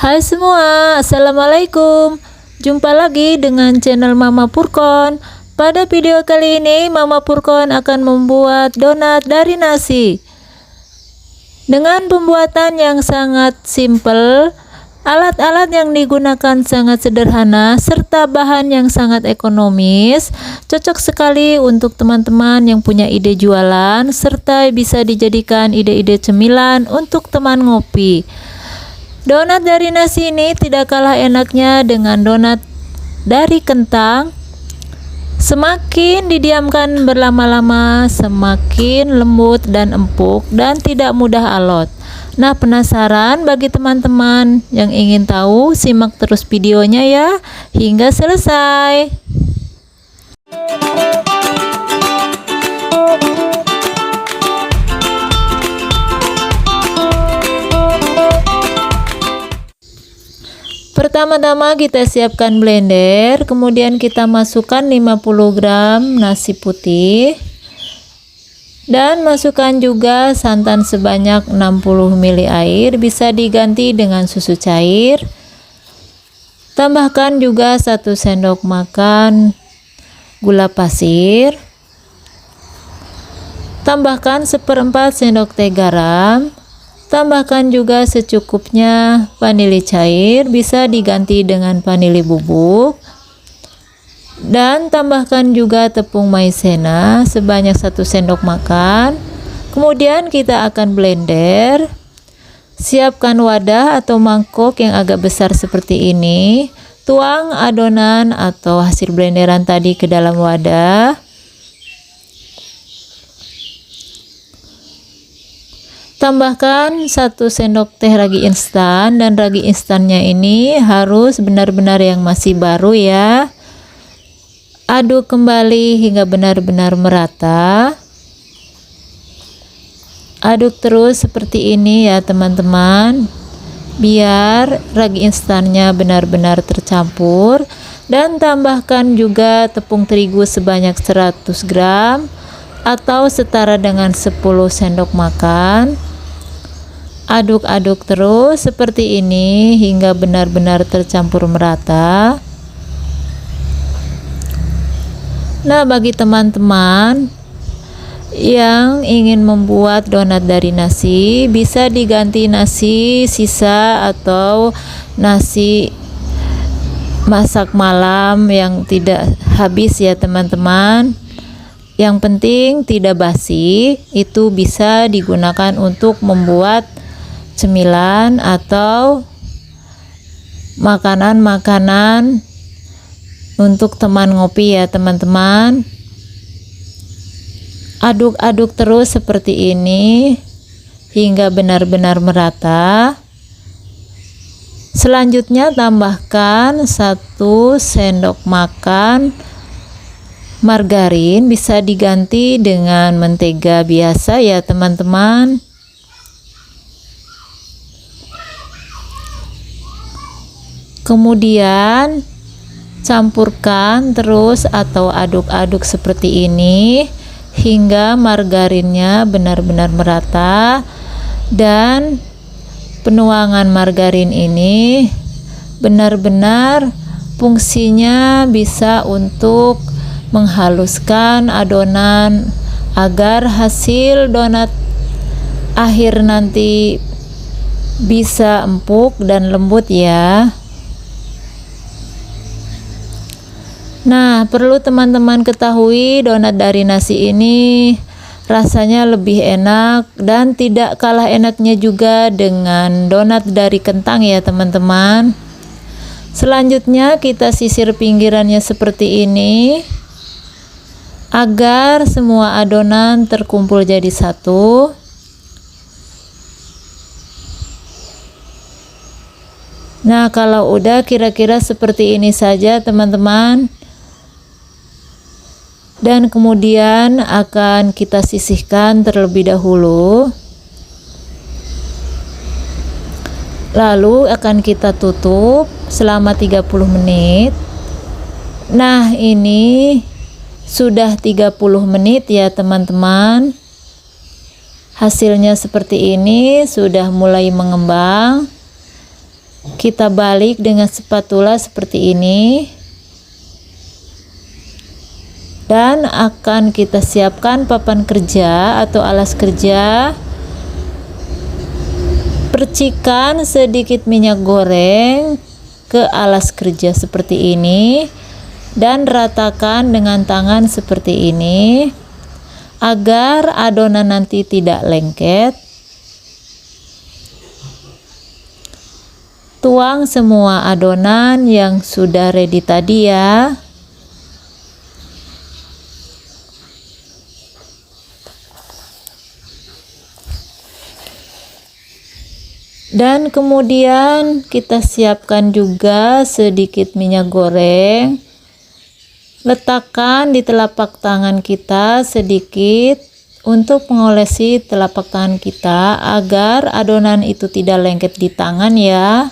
Hai semua, Assalamualaikum. Jumpa lagi dengan channel Mama Purkon. Pada video kali ini Mama Purkon akan membuat donat dari nasi. Dengan pembuatan yang sangat simple, alat-alat yang digunakan sangat sederhana, serta bahan yang sangat ekonomis, cocok sekali untuk teman-teman yang punya ide jualan, serta bisa dijadikan ide-ide cemilan untuk teman ngopi. Donat dari nasi ini tidak kalah enaknya dengan donat dari kentang. Semakin didiamkan berlama-lama, semakin lembut dan empuk dan tidak mudah alot. Nah, penasaran? Bagi teman-teman yang ingin tahu, simak terus videonya ya hingga selesai. Pertama-tama kita siapkan blender, kemudian kita masukkan 50 gram nasi putih dan masukkan juga santan sebanyak 60 ml air, bisa diganti dengan susu cair. Tambahkan juga 1 sendok makan gula pasir, tambahkan 1/4 sendok teh garam. Tambahkan juga secukupnya vanili cair, bisa diganti dengan vanili bubuk. Dan tambahkan juga tepung maizena sebanyak 1 sendok makan. Kemudian kita akan blender. Siapkan wadah atau mangkok yang agak besar seperti ini. Tuang adonan atau hasil blenderan tadi ke dalam wadah. Tambahkan 1 sendok teh ragi instan, dan ragi instannya ini harus benar-benar yang masih baru ya. Aduk kembali hingga benar-benar merata. Aduk terus seperti ini ya teman-teman, biar ragi instannya benar-benar tercampur. Dan tambahkan juga tepung terigu sebanyak 100 gram atau setara dengan 10 sendok makan. Aduk-aduk terus seperti ini hingga benar-benar tercampur merata. Nah, bagi teman-teman yang ingin membuat donat dari nasi, bisa diganti nasi sisa atau nasi masak malam yang tidak habis ya teman-teman. Yang penting tidak basi, itu bisa digunakan untuk membuat cemilan atau makanan-makanan untuk teman ngopi ya teman-teman. Aduk-aduk terus seperti ini hingga benar-benar merata. Selanjutnya tambahkan 1 sendok makan margarin, bisa diganti dengan mentega biasa ya teman-teman. Kemudian campurkan terus atau aduk-aduk seperti ini hingga margarinnya benar-benar merata. Dan penuangan margarin ini benar-benar fungsinya bisa untuk menghaluskan adonan agar hasil donat akhir nanti bisa empuk dan lembut ya. Nah, perlu teman-teman ketahui, donat dari nasi ini rasanya lebih enak dan tidak kalah enaknya juga dengan donat dari kentang ya teman-teman. Selanjutnya kita sisir pinggirannya seperti ini agar semua adonan terkumpul jadi satu. Nah, kalau udah kira-kira seperti ini saja teman-teman, dan kemudian akan kita sisihkan terlebih dahulu, lalu akan kita tutup selama 30 menit. Nah, ini sudah 30 menit ya teman-teman. Hasilnya seperti ini, sudah mulai mengembang. kita balik dengan spatula seperti ini, dan akan kita siapkan papan kerja atau alas kerja. Percikan sedikit minyak goreng ke alas kerja seperti ini dan ratakan dengan tangan seperti ini agar adonan nanti tidak lengket. Tuang semua adonan yang sudah ready tadi ya. Dan kemudian kita siapkan juga sedikit minyak goreng. Letakkan di telapak tangan kita sedikit untuk mengolesi telapak tangan kita agar adonan itu tidak lengket di tangan ya.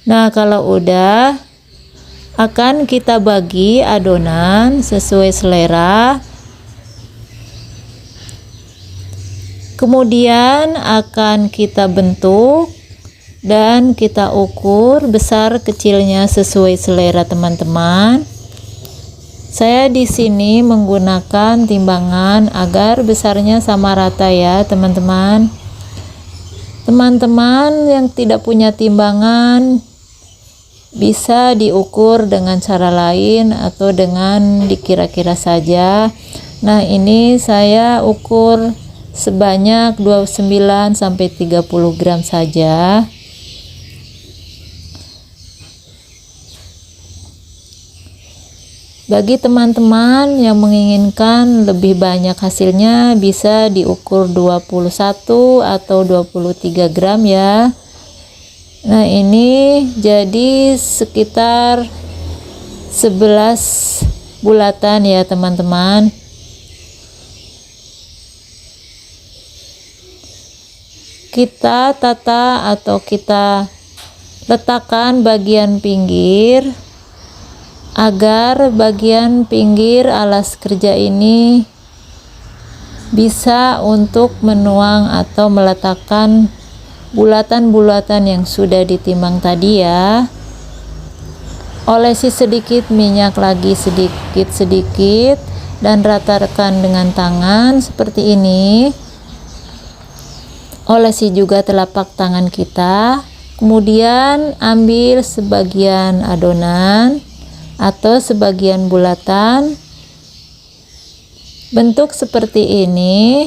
Nah, kalau udah, akan kita bagi adonan sesuai selera. Kemudian akan kita bentuk dan kita ukur besar kecilnya sesuai selera teman-teman. Saya di sini menggunakan timbangan agar besarnya sama rata ya teman-teman. Teman-teman yang tidak punya timbangan bisa diukur dengan cara lain atau dengan dikira-kira saja. Nah, ini saya ukur sebanyak 29 sampai 30 gram saja. Bagi teman-teman yang menginginkan lebih banyak hasilnya, bisa diukur 21 atau 23 gram ya. Nah, ini jadi sekitar 11 bulatan ya teman-teman. Kita tata atau kita letakkan bagian pinggir agar bagian pinggir alas kerja ini bisa untuk menuang atau meletakkan bulatan-bulatan yang sudah ditimbang tadi ya. Olesi sedikit minyak lagi sedikit-sedikit dan ratakan dengan tangan seperti ini. Olesi juga telapak tangan kita, kemudian ambil sebagian adonan atau sebagian bulatan, bentuk seperti ini.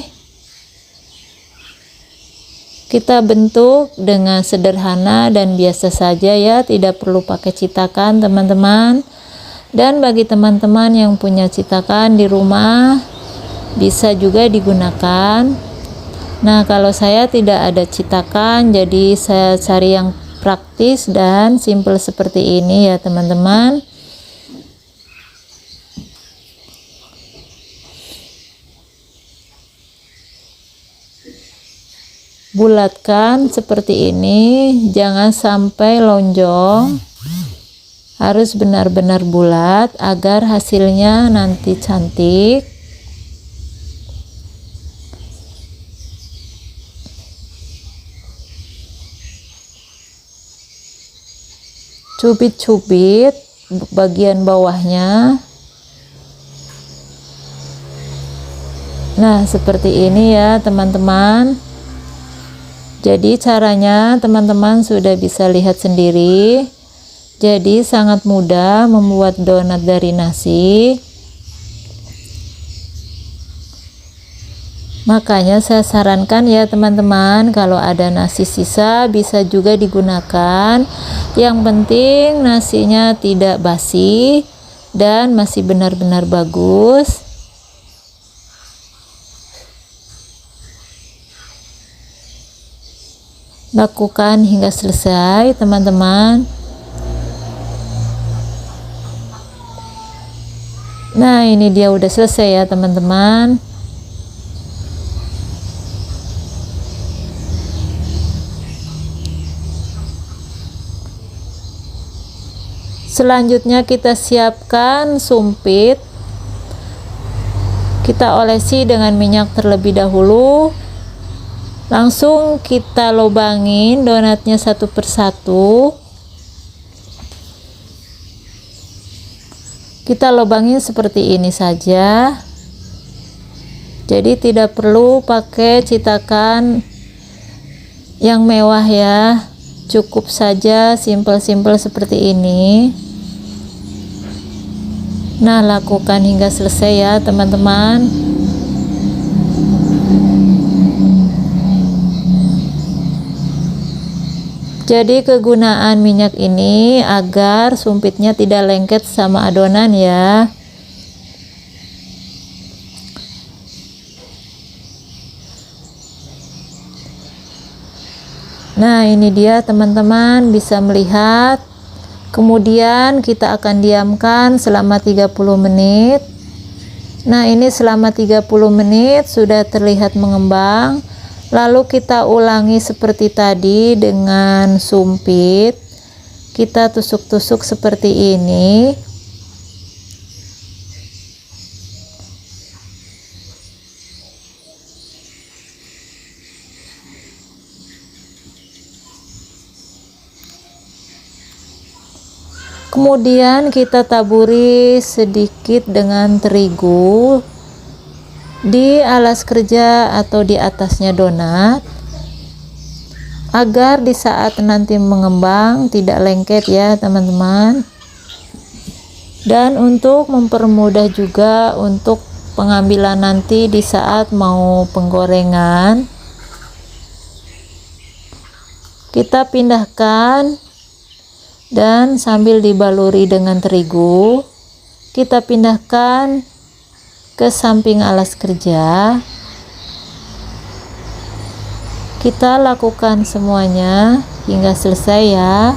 Kita bentuk dengan sederhana dan biasa saja ya, tidak perlu pakai cetakan teman-teman. Dan bagi teman-teman yang punya cetakan di rumah, bisa juga digunakan. Nah, kalau saya tidak ada cetakan, jadi saya cari yang praktis dan simple seperti ini ya teman-teman. Bulatkan seperti ini, jangan sampai lonjong, harus benar-benar bulat agar hasilnya nanti cantik. Cubit-cubit bagian bawahnya. Nah, seperti ini ya teman-teman. Jadi caranya teman-teman sudah bisa lihat sendiri. Jadi sangat mudah membuat donat dari nasi. Makanya saya sarankan ya teman-teman, kalau ada nasi sisa bisa juga digunakan. Yang penting nasinya tidak basi dan masih benar-benar bagus. Lakukan hingga selesai teman-teman. Nah, ini dia udah selesai ya teman-teman. Selanjutnya kita siapkan sumpit. Kita olesi dengan minyak terlebih dahulu Langsung kita lubangin donatnya satu persatu. Kita lubangin seperti ini saja. Jadi tidak perlu pakai cetakan yang mewah ya. Cukup saja simple-simple seperti ini. Nah, lakukan hingga selesai ya teman-teman. Jadi kegunaan minyak ini agar sumpitnya tidak lengket sama adonan ya. Nah, ini dia teman-teman, bisa melihat. Kemudian kita akan diamkan selama 30 menit. Nah, ini selama 30 menit sudah terlihat mengembang. Lalu kita ulangi seperti tadi dengan sumpit. Kita tusuk-tusuk seperti ini. Kemudian kita taburi sedikit dengan terigu di alas kerja atau di atasnya donat, agar di saat nanti mengembang tidak lengket ya teman-teman. Dan untuk mempermudah juga untuk pengambilan nanti di saat mau penggorengan, kita pindahkan dan sambil dibaluri dengan terigu, kita pindahkan ke samping alas kerja. Kita lakukan semuanya hingga selesai ya.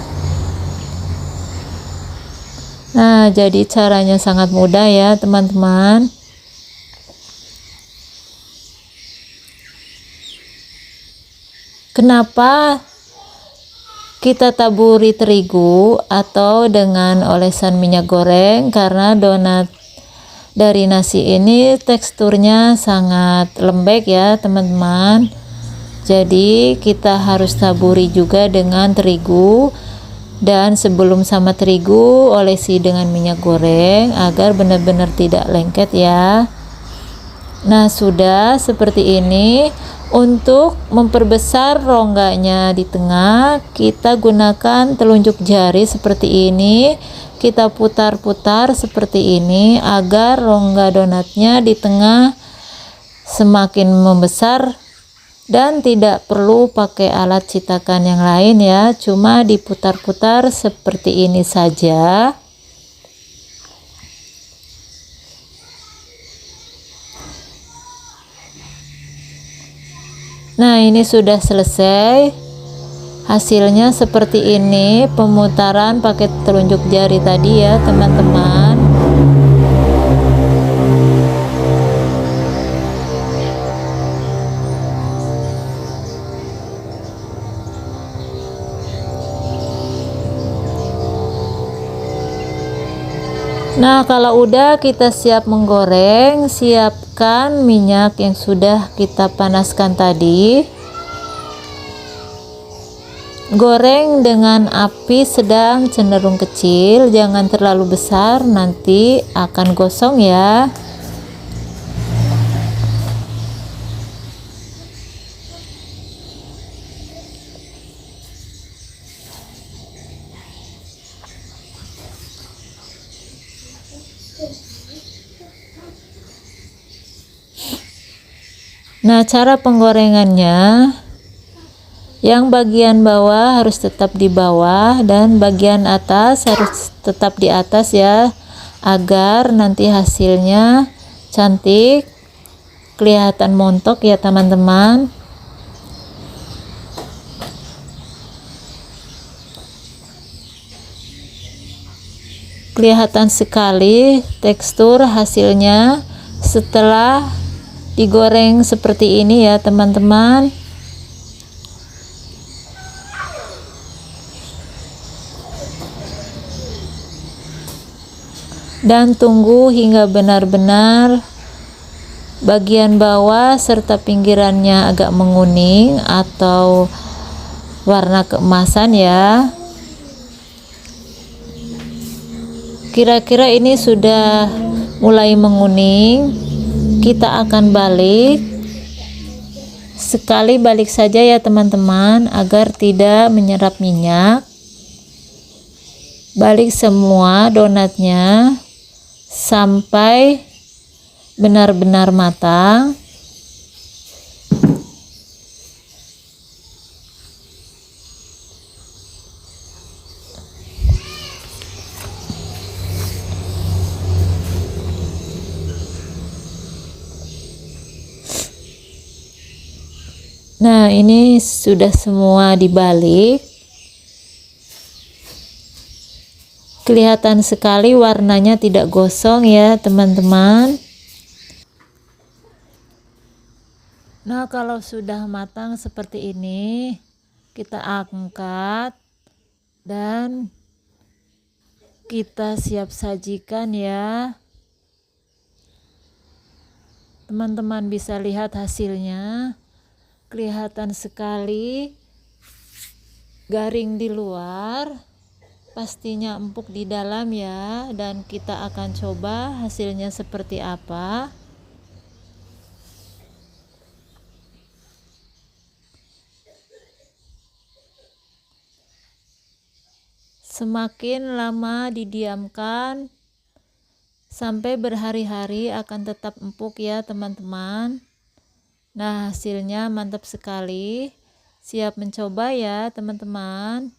Nah, jadi caranya sangat mudah ya teman-teman. Kenapa kita taburi terigu atau dengan olesan minyak goreng? Karena donat dari nasi ini teksturnya sangat lembek ya teman-teman. Jadi kita harus taburi juga dengan terigu, dan sebelum sama terigu olesi dengan minyak goreng agar benar-benar tidak lengket ya. Nah, sudah seperti ini. Untuk memperbesar rongganya di tengah, kita gunakan telunjuk jari seperti ini. Kita putar-putar seperti ini agar rongga donatnya di tengah semakin membesar, dan tidak perlu pakai alat cetakan yang lain ya, cuma diputar-putar seperti ini saja. Nah, ini sudah selesai. Hasilnya seperti ini, pemutaran pakai telunjuk jari tadi ya teman-teman. Nah, kalau udah kita siap menggoreng, siapkan minyak yang sudah kita panaskan tadi. Goreng dengan api sedang cenderung kecil, jangan terlalu besar, nanti akan gosong ya. Nah, cara penggorengannya, yang bagian bawah harus tetap di bawah dan bagian atas harus tetap di atas ya, agar nanti hasilnya cantik, kelihatan montok ya teman-teman. Kelihatan sekali tekstur hasilnya setelah digoreng seperti ini ya teman-teman. Dan tunggu hingga benar-benar bagian bawah serta pinggirannya agak menguning atau warna keemasan ya. Kira-kira ini sudah mulai menguning. Kita akan balik. Sekali balik saja ya teman-teman, agar tidak menyerap minyak. Balik semua donatnya sampai benar-benar matang. Nah, ini sudah semua dibalik. Kelihatan sekali warnanya tidak gosong ya, teman-teman. Nah, kalau sudah matang seperti ini, kita angkat dan kita siap sajikan ya. Teman-teman bisa lihat hasilnya. Kelihatan sekali garing di luar, pastinya empuk di dalam ya, dan kita akan coba hasilnya seperti apa. Semakin lama didiamkan sampai berhari-hari akan tetap empuk ya teman-teman. Nah, hasilnya mantap sekali. Siap mencoba ya teman-teman.